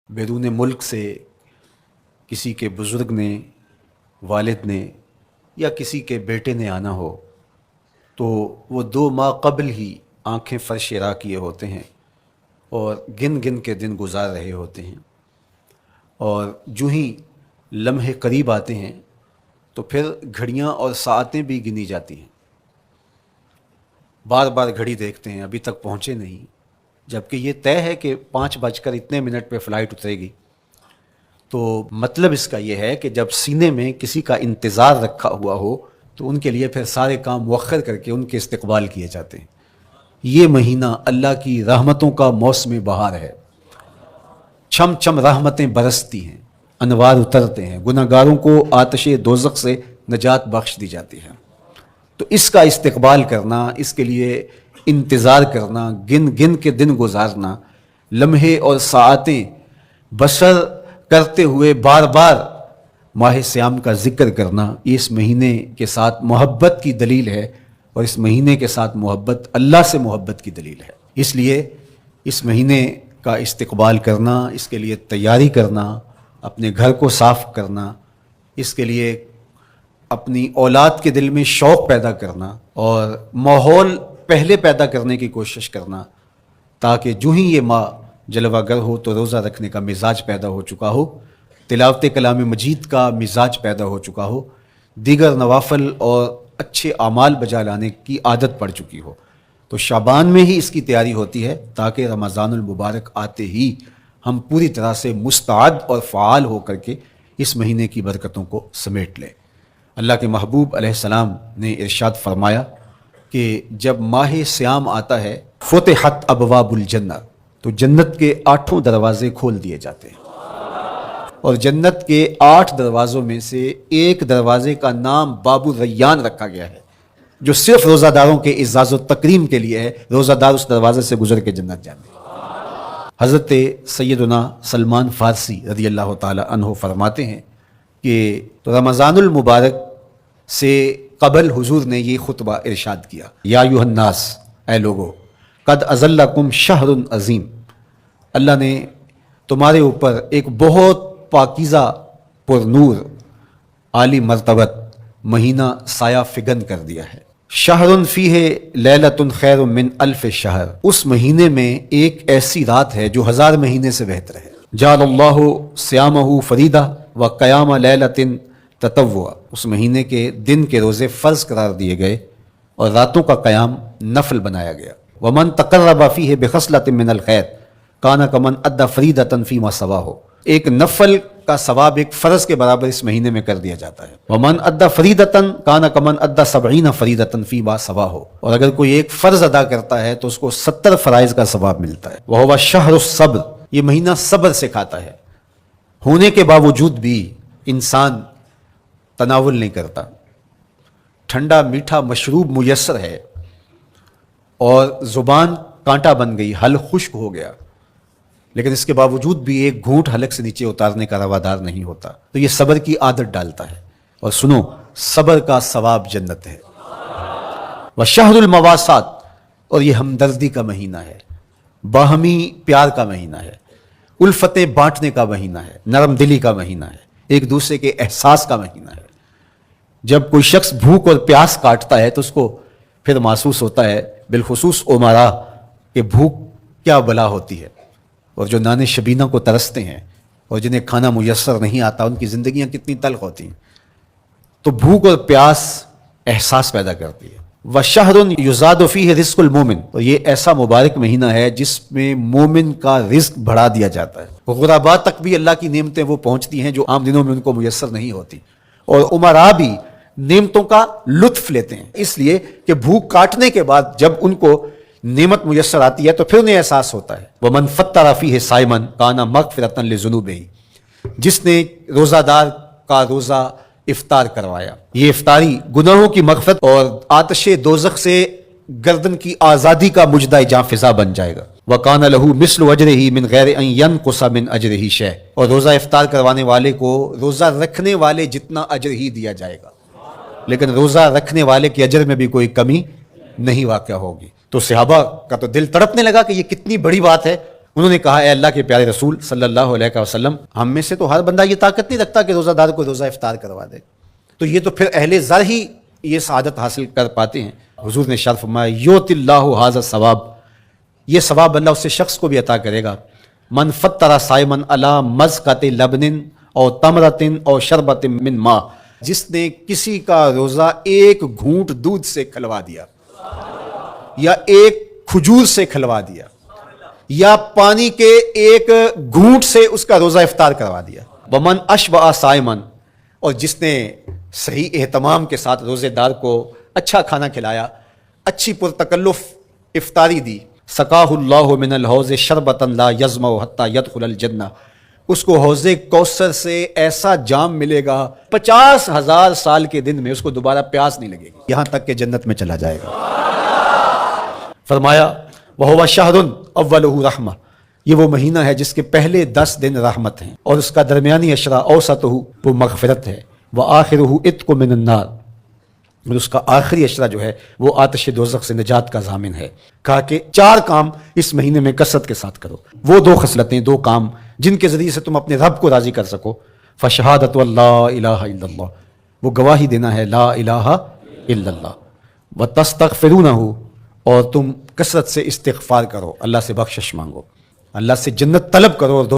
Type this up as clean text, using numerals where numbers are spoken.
بیرون ملک سے کسی کے بزرگ نے، والد نے یا کسی کے بیٹے نے آنا ہو تو وہ 2 ماہ قبل ہی آنکھیں فرش راہ کیے ہوتے ہیں اور گن گن کے دن گزار رہے ہوتے ہیں، اور جو ہی لمحے قریب آتے ہیں تو پھر گھڑیاں اور ساعتیں بھی گنی جاتی ہیں۔ بار بار گھڑی دیکھتے ہیں، ابھی تک پہنچے نہیں، جبکہ یہ طے ہے کہ 5:02 پہ فلائٹ اترے گی۔ تو مطلب اس کا یہ ہے کہ جب سینے میں کسی کا انتظار رکھا ہوا ہو تو ان کے لیے پھر سارے کام مؤخر کر کے ان کے استقبال کیے جاتے ہیں۔ یہ مہینہ اللہ کی رحمتوں کا موسم بہار ہے، چھم چھم رحمتیں برستی ہیں، انوار اترتے ہیں، گناہگاروں کو آتش دوزخ سے نجات بخش دی جاتی ہے۔ تو اس کا استقبال کرنا، اس کے لیے انتظار کرنا، گن گن کے دن گزارنا، لمحے اور ساعتیں بسر کرتے ہوئے بار بار ماہ سیام کا ذکر کرنا، یہ اس مہینے کے ساتھ محبت کی دلیل ہے، اور اس مہینے کے ساتھ محبت اللہ سے محبت کی دلیل ہے۔ اس لیے اس مہینے کا استقبال کرنا، اس کے لیے تیاری کرنا، اپنے گھر کو صاف کرنا، اس کے لیے اپنی اولاد کے دل میں شوق پیدا کرنا اور ماحول پہلے پیدا کرنے کی کوشش کرنا، تاکہ جو ہی یہ ماہ جلوہ گر ہو تو روزہ رکھنے کا مزاج پیدا ہو چکا ہو، تلاوت کلام مجید کا مزاج پیدا ہو چکا ہو، دیگر نوافل اور اچھے اعمال بجا لانے کی عادت پڑ چکی ہو۔ تو شعبان میں ہی اس کی تیاری ہوتی ہے تاکہ رمضان المبارک آتے ہی ہم پوری طرح سے مستعد اور فعال ہو کر کے اس مہینے کی برکتوں کو سمیٹ لیں۔ اللہ کے محبوب علیہ السلام نے ارشاد فرمایا کہ جب ماہ سیام آتا ہے فتحت ابواب الجنہ، تو جنت کے 8 دروازے کھول دیے جاتے ہیں، اور جنت کے 8 دروازوں میں سے ایک دروازے کا نام باب الریان رکھا گیا ہے، جو صرف روزہ داروں کے اعزاز و تکریم کے لیے ہے۔ روزہ دار اس دروازے سے گزر کے جنت جاتے ہیں۔ حضرت سیدنا سلمان فارسی رضی اللہ تعالی عنہ فرماتے ہیں کہ رمضان المبارک سے قبل حضور نے یہ خطبہ ارشاد کیا، یا ایھا الناس، اے لوگو، قد اظلکم شہر عظیم، اللہ نے تمہارے اوپر ایک بہت پاکیزہ، پر نور، عالی مرتبت مہینہ سایہ فگن کر دیا ہے۔ شہر فیہ لیلۃ خیر من الف شہر، اس مہینے میں ایک ایسی رات ہے جو 1000 مہینے سے بہتر ہے۔ جعل اللہ صیامہ فریدہ و قیام لیلۃ تطوع، اس مہینے کے دن کے روزے فرض قرار دیے گئے اور راتوں کا قیام نفل بنایا گیا۔ ومن تقرب فیہ بخصلۃ من الخیر کان کمن ادى فریدۃ فیما سواہ، ایک نفل کا ثواب ایک فرض کے برابر اس مہینے میں کر دیا جاتا ہے۔ ومن ادى فریدۃ کان کمن ادى 70 فریدۃ فیما سواہ، اور اگر کوئی ایک فرض ادا کرتا ہے تو اس کو 70 فرائض کا ثواب ملتا ہے۔ وہو شہر الصبر، یہ مہینہ صبر سکھاتا ہے، ہونے کے باوجود بھی انسان تناول نہیں کرتا۔ ٹھنڈا میٹھا مشروب میسر ہے اور زبان کانٹا بن گئی، حلق خشک ہو گیا، لیکن اس کے باوجود بھی ایک گھونٹ حلق سے نیچے اتارنے کا روادار نہیں ہوتا، تو یہ صبر کی عادت ڈالتا ہے۔ اور سنو، صبر کا ثواب جنت ہے۔ وشہر المواسات، اور یہ ہمدردی کا مہینہ ہے، باہمی پیار کا مہینہ ہے، الفتیں بانٹنے کا مہینہ ہے، نرم دلی کا مہینہ ہے، ایک دوسرے کے احساس کا مہینہ ہے۔ جب کوئی شخص بھوک اور پیاس کاٹتا ہے تو اس کو پھر محسوس ہوتا ہے، بالخصوص امراء، کہ بھوک کیا بلا ہوتی ہے، اور جو نان شبینہ کو ترستے ہیں اور جنہیں کھانا میسر نہیں آتا ان کی زندگیاں کتنی تلخ ہوتی ہیں۔ تو بھوک اور پیاس احساس پیدا کرتی ہے۔ وَشَهْرٌ يُزَادُ فِيهِ رِزْقُ الْمُؤْمِنِ، اور یہ ایسا مبارک مہینہ ہے جس میں مومن کا رزق بڑھا دیا جاتا ہے۔ غرباء تک بھی اللہ کی نعمتیں وہ پہنچتی ہیں جو عام دنوں میں ان کو میسر نہیں ہوتی، اور امراء بھی نعمتوں کا لطف لیتے ہیں، اس لیے کہ بھوک کاٹنے کے بعد جب ان کو نعمت میسر آتی ہے تو پھر انہیں احساس ہوتا ہے۔ وَمَنْ فَطَّرَ فِيهِ صَائِمًا كَانَ مَغْفِرَةً لِذُنُوبِهِ، جس نے روزہ دار کا روزہ افطار کروایا، یہ افطاری گناہوں کی مغفرت اور آتش دوزخ سے گردن کی آزادی کا مجدہ جاں فضا بن جائے گا۔ وَكَانَ لَهُ مِثْلُ أَجْرِهِ مِنْ غَيْرِ أَنْ يَنْقُصَ مِنْ أَجْرِهِ شَيْءٌ، اور روزہ افطار کروانے والے کو روزہ رکھنے والے جتنا اجر ہی دیا جائے گا، لیکن روزہ رکھنے والے کے اجر میں بھی کوئی کمی نہیں واقع ہوگی۔ تو صحابہ کا تو دل تڑپنے لگا کہ یہ کتنی بڑی بات ہے، انہوں نے کہا اے اللہ کے پیارے رسول صلی اللہ علیہ وسلم، ہم میں سے تو ہر بندہ یہ طاقت نہیں رکھتا کہ روزہ دار کو روزہ افطار کروا دے، تو یہ تو پھر اہل زر ہی یہ سعادت حاصل کر پاتے ہیں۔ حضور نے ارشاد فرمایا یؤتی اللہ ھذا الثواب، یہ ثواب اللہ اس سے شخص کو بھی عطا کرے گا، من فطر صائما علی مزقۃ لبن او تمرۃ او شربۃ من ماء، جس نے کسی کا روزہ ایک گھونٹ دودھ سے کھلوا دیا، یا ایک کھجور سے کھلوا دیا، یا پانی کے ایک گھونٹ سے اس کا روزہ افطار کروا دیا، ومن اشبع صائما، اور جس نے صحیح اہتمام کے ساتھ روزے دار کو اچھا کھانا کھلایا، اچھی پرتکلف افطاری دی، سقاہ اللہ من الحوض شربۃ لا یظمأ حتی یدخل الجنہ، اس کو حوض کوثر سے ایسا جام ملے گا 50,000 سال کے دن میں اس کو دوبارہ پیاس نہیں لگے گی، یہاں تک کہ جنت میں چلا جائے گا۔ فرمایا وَهُوَ شَهْرٌ أَوَّلُهُ رَحْمَةٌ، یہ وہ مہینہ ہے جس کے پہلے 10 دن رحمت ہیں، اور اس کا درمیانی اشرا اوسطہ وہ مغفرت ہے، وآخرہ عتق من النار، اور اس کا آخری اشرا جو ہے وہ آتش دوزخ سے نجات کا ضامن ہے۔ کہا کہ 4 کام اس مہینے میں کثرت کے ساتھ کرو، وہ 2 خصلتیں، 2 کام جن کے ذریعے سے تم اپنے رب کو راضی کر سکو، فشہادۃ اللہ الہ الا اللہ، وہ گواہی دینا ہے لا الہ الا اللہ، وتستغفرونہ، اور تم کثرت سے استغفار کرو، اللہ سے بخشش مانگو، اللہ سے جنت طلب کرو، اور